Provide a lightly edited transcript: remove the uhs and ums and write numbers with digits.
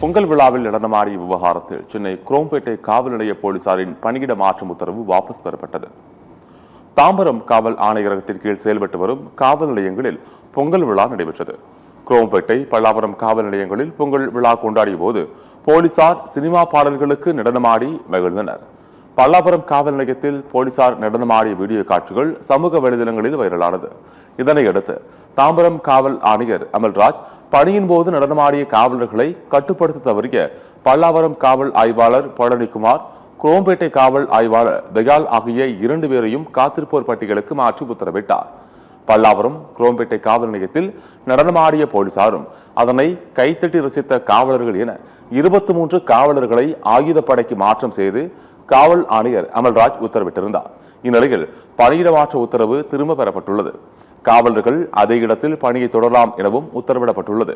பொங்கல் விழாவில் நடனமாடிய விவகாரத்தில் சென்னை குரோம்பேட்டை காவல் நிலைய போலீசாரின் பணியிட மாற்றும் உத்தரவு வாபஸ் பெறப்பட்டது. தாம்பரம் காவல் ஆணையரகத்தின் கீழ் செயல்பட்டு வரும் காவல் நிலையங்களில் பொங்கல் விழா நடைபெற்றது. குரோம்பேட்டை, பல்லாவரம் காவல் நிலையங்களில் பொங்கல் விழா கொண்டாடிய போது போலீசார் சினிமா பாடல்களுக்கு நடனமாடி மகிழ்ந்தனர். பல்லாவரம் காவல் நிலையத்தில் போலீசார் நடனமாடிய வீடியோ காட்சிகள் சமூக வலைதளங்களில் வைரலானது. இதனையடுத்து தாம்பரம் காவல் ஆணையர் அமல்ராஜ் பணியின் போது நடனமாடிய காவலர்களை கட்டுப்படுத்த தவறிய பல்லாவரம் காவல் ஆய்வாளர் பழனிக்குமார், குரோம்பேட்டை காவல் ஆய்வாளர் தயால் ஆகிய 2 பேரையும் காத்திருப்போர் பட்டியலுக்கு மாற்றி உத்தரவிட்டார். பல்லாவரம், குரோம்பேட்டை காவல் நிலையத்தில் நடனமாடிய போலீசாரும் அதனை கைத்தட்டி ரசித்த காவலர்கள் என 23 காவலர்களை ஆயுதப்படைக்கு மாற்றம் செய்து காவல் ஆணையர் அமல்ராஜ் உத்தரவிட்டிருந்தார். இந்நிலையில் பணியிட மாற்ற உத்தரவு திரும்ப பெறப்பட்டுள்ளது. காவலர்கள் அதே இடத்தில் பணியை தொடரலாம் எனவும் உத்தரவிடப்பட்டுள்ளது.